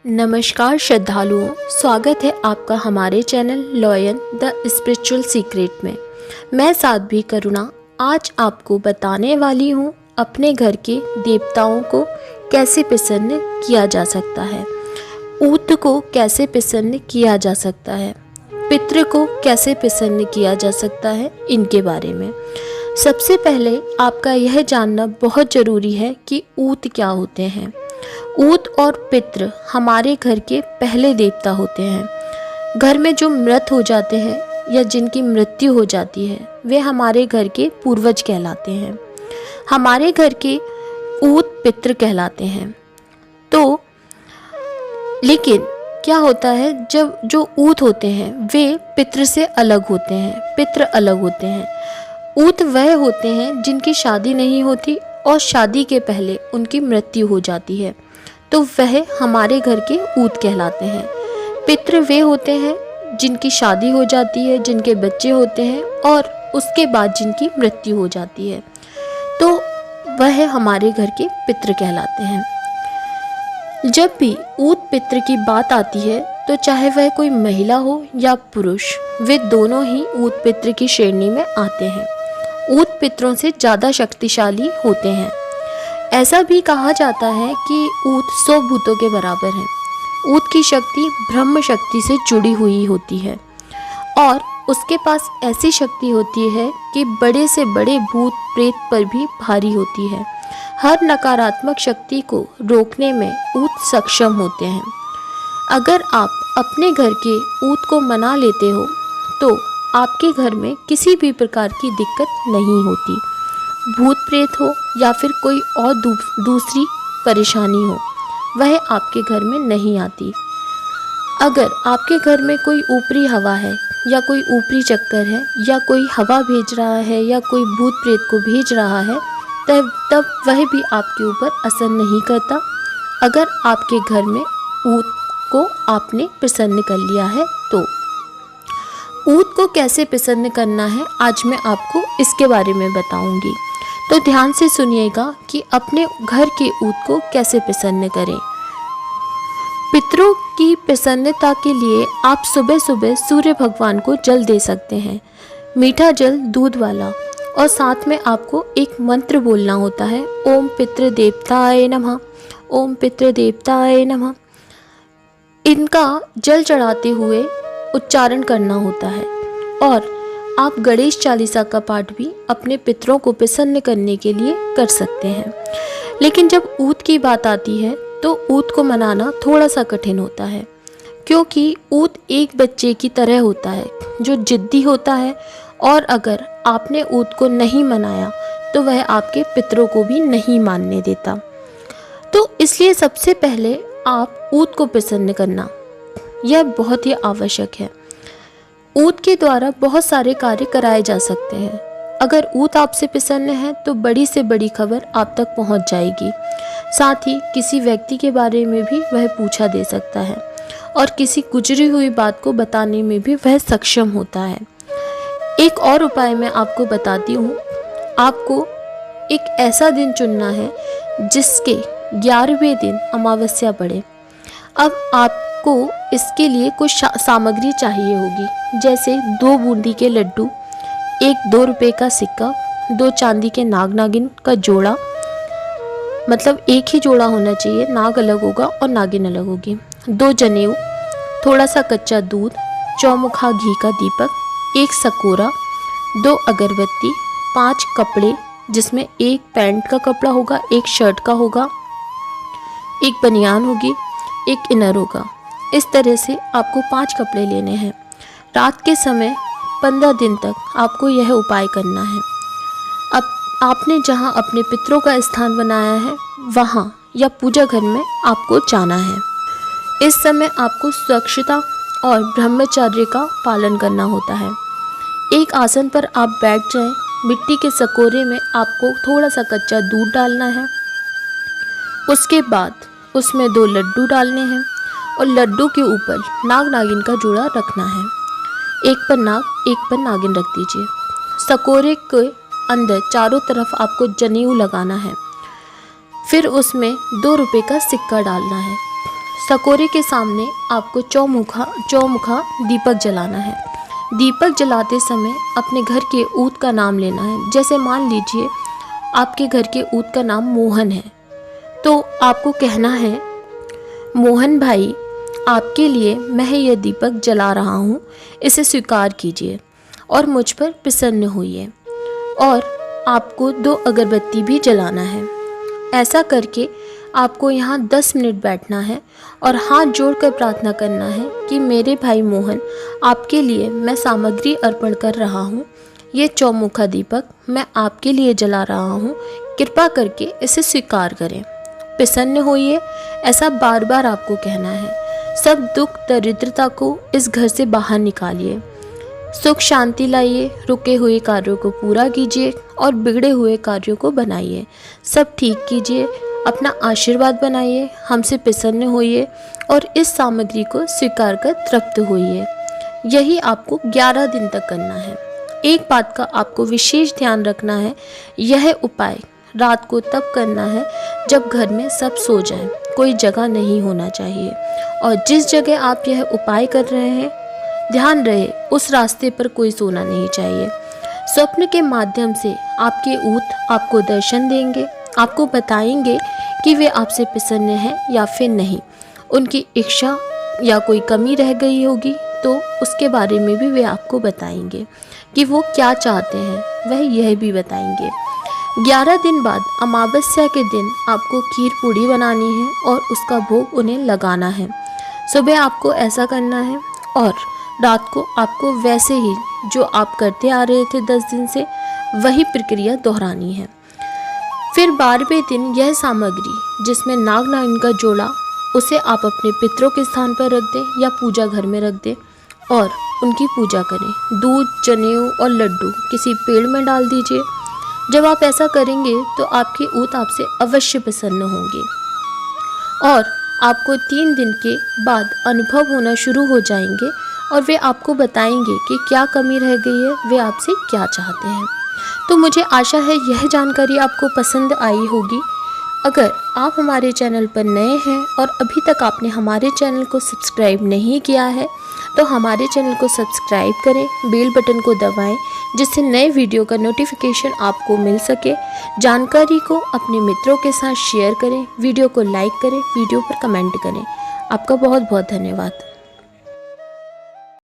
नमस्कार श्रद्धालुओं, स्वागत है आपका हमारे channel lion the spiritual secret में। मैं साध्वी करुणा आज आपको बताने वाली हूँ अपने घर के देवताओं को कैसे प्रसन्न किया जा सकता है, ऊत को कैसे प्रसन्न किया जा सकता है, पितृ को कैसे प्रसन्न किया जा सकता है, इनके बारे में। सबसे पहले आपका यह जानना बहुत ज़रूरी है कि ऊत क्या होते हैं। ऊत और पितृ हमारे घर के पहले देवता होते हैं। घर में जो मृत हो जाते हैं या जिनकी मृत्यु हो जाती है वे हमारे घर के पूर्वज कहलाते हैं, हमारे घर के ऊत पितृ कहलाते हैं। तो लेकिन क्या होता है, जब जो ऊत होते हैं वे पितृ से अलग होते हैं, पितृ अलग होते हैं। ऊत वह होते हैं जिनकी शादी नहीं होती और शादी के पहले उनकी मृत्यु हो जाती है, तो वह हमारे घर के ऊत कहलाते हैं। पितृ वे होते हैं जिनकी शादी हो जाती है, जिनके बच्चे होते हैं और उसके बाद जिनकी मृत्यु हो जाती है, तो वह हमारे घर के पितृ कहलाते हैं। जब भी ऊत पितृ की बात आती है तो चाहे वह कोई महिला हो या पुरुष, वे दोनों ही ऊत पितृ की श्रेणी में आते हैं। ऊत पितरों से ज़्यादा शक्तिशाली होते हैं। ऐसा भी कहा जाता है कि ऊत 100 भूतों के बराबर है। ऊत की शक्ति ब्रह्म शक्ति से जुड़ी हुई होती है और उसके पास ऐसी शक्ति होती है कि बड़े से बड़े भूत प्रेत पर भी भारी होती है। हर नकारात्मक शक्ति को रोकने में ऊत सक्षम होते हैं। अगर आप अपने घर के ऊत को मना लेते हो तो आपके घर में किसी भी प्रकार की दिक्कत नहीं होती। भूत प्रेत हो या फिर कोई और दूसरी परेशानी हो, वह आपके घर में नहीं आती। अगर आपके घर में कोई ऊपरी हवा है या कोई ऊपरी चक्कर है या कोई हवा भेज रहा है या कोई भूत प्रेत को भेज रहा है, तब वह भी आपके ऊपर असर नहीं करता, अगर आपके घर में ऊत को आपने प्रसन्न कर लिया है तो। ऊत को कैसे प्रसन्न करना है आज मैं आपको इसके बारे में बताऊंगी, तो ध्यान से सुनिएगा कि अपने घर के ऊत को कैसे प्रसन्न करें। पितरों की प्रसन्नता के लिए आप सुबह सुबह सूर्य भगवान को जल दे सकते हैं, मीठा जल दूध वाला, और साथ में आपको एक मंत्र बोलना होता है, ओम पितृ देवताय नमः, ओम पितृ देवताय नमः। इनका जल चढ़ाते हुए उच्चारण करना होता है। और आप गणेश चालीसा का पाठ भी अपने पितरों को प्रसन्न करने के लिए कर सकते हैं। लेकिन जब ऊत की बात आती है तो ऊत को मनाना थोड़ा सा कठिन होता है, क्योंकि ऊत एक बच्चे की तरह होता है जो जिद्दी होता है, और अगर आपने ऊत को नहीं मनाया तो वह आपके पितरों को भी नहीं मानने देता। तो इसलिए सबसे पहले आप ऊत को प्रसन्न करना यह बहुत ही आवश्यक है। ऊत के द्वारा बहुत सारे कार्य कराए जा सकते हैं। अगर ऊत आपसे प्रसन्न है तो बड़ी से बड़ी खबर आप तक पहुंच जाएगी। साथ ही किसी व्यक्ति के बारे में भी वह पूछा दे सकता है और किसी गुजरी हुई बात को बताने में भी वह सक्षम होता है। एक और उपाय मैं आपको बताती हूँ। आपको एक ऐसा दिन चुनना है जिसके 11वें दिन अमावस्या पड़े। अब आपको इसके लिए कुछ सामग्री चाहिए होगी, जैसे 2 बूंदी के लड्डू, एक 2 रुपये का सिक्का, 2 चांदी के नाग नागिन का जोड़ा, मतलब एक ही जोड़ा होना चाहिए, नाग अलग होगा और नागिन अलग होगी, 2 जनेऊ, थोड़ा सा कच्चा दूध, चौमुखा घी का दीपक, 1 सकोरा, 2 अगरबत्ती, 5 कपड़े जिसमें एक पैंट का कपड़ा होगा, एक शर्ट का होगा, एक बनियान होगी, एक इनर होगा। इस तरह से आपको 5 कपड़े लेने हैं। रात के समय 15 दिन तक आपको यह उपाय करना है। अब आपने जहाँ अपने पितरों का स्थान बनाया है वहाँ या पूजा घर में आपको जाना है। इस समय आपको स्वच्छता और ब्रह्मचर्य का पालन करना होता है। एक आसन पर आप बैठ जाएं। मिट्टी के सकोरे में आपको थोड़ा सा कच्चा दूध डालना है। उसके बाद उसमें 2 लड्डू डालने हैं और लड्डू के ऊपर नाग नागिन का जोड़ा रखना है। एक पर नाग, एक पर नागिन रख दीजिए। सकोरे के अंदर चारों तरफ आपको जनेऊ लगाना है। फिर उसमें 2 रुपये का सिक्का डालना है। सकोरे के सामने आपको चौमुखा दीपक जलाना है। दीपक जलाते समय अपने घर के ऊत का नाम लेना है। जैसे मान लीजिए आपके घर के ऊत का नाम मोहन है, तो आपको कहना है, मोहन भाई, आपके लिए मैं यह दीपक जला रहा हूँ, इसे स्वीकार कीजिए और मुझ पर प्रसन्न होइए। और आपको 2 अगरबत्ती भी जलाना है। ऐसा करके आपको यहाँ 10 मिनट बैठना है और हाथ जोड़कर प्रार्थना करना है कि मेरे भाई मोहन, आपके लिए मैं सामग्री अर्पण कर रहा हूँ। ये चौमुखा दीपक मैं आपके लिए जला रहा हूँ, कृपा करके इसे स्वीकार करें, प्रसन्न होइए। ऐसा बार बार आपको कहना है। सब दुख दरिद्रता को इस घर से बाहर निकालिए, सुख शांति लाइए, रुके हुए कार्यों को पूरा कीजिए और बिगड़े हुए कार्यों को बनाइए, सब ठीक कीजिए, अपना आशीर्वाद बनाइए, हमसे प्रसन्न होइए और इस सामग्री को स्वीकार कर तृप्त होइए। यही आपको 11 दिन तक करना है। एक बात का आपको विशेष ध्यान रखना है, यह उपाय रात को तब करना है जब घर में सब सो जाएं, कोई जगह नहीं होना चाहिए। और जिस जगह आप यह उपाय कर रहे हैं, ध्यान रहे उस रास्ते पर कोई सोना नहीं चाहिए। स्वप्न के माध्यम से आपके ऊत आपको दर्शन देंगे, आपको बताएंगे कि वे आपसे प्रसन्न हैं या फिर नहीं। उनकी इच्छा या कोई कमी रह गई होगी तो उसके बारे में भी वे आपको बताएंगे कि वो क्या चाहते हैं, वह यह भी बताएंगे। 11 दिन बाद अमावस्या के दिन आपको खीर पूड़ी बनानी है और उसका भोग उन्हें लगाना है। सुबह आपको ऐसा करना है और रात को आपको वैसे ही जो आप करते आ रहे थे 10 दिन से, वही प्रक्रिया दोहरानी है। फिर 12वें दिन यह सामग्री जिसमें नाग नागिन का जोड़ा, उसे आप अपने पितरों के स्थान पर रख दें या पूजा घर में रख दें और उनकी पूजा करें। दूध, जनेऊ और लड्डू किसी पेड़ में डाल दीजिए। जब आप ऐसा करेंगे तो आपके ऊत आपसे अवश्य प्रसन्न होंगे और आपको 3 दिन के बाद अनुभव होना शुरू हो जाएंगे और वे आपको बताएंगे कि क्या कमी रह गई है, वे आपसे क्या चाहते हैं। तो मुझे आशा है यह जानकारी आपको पसंद आई होगी। अगर आप हमारे चैनल पर नए हैं और अभी तक आपने हमारे चैनल को सब्सक्राइब नहीं किया है, तो हमारे चैनल को सब्सक्राइब करें, बेल बटन को दबाएं, जिससे नए वीडियो का नोटिफिकेशन आपको मिल सके। जानकारी को अपने मित्रों के साथ शेयर करें, वीडियो को लाइक करें, वीडियो पर कमेंट करें। आपका बहुत बहुत धन्यवाद।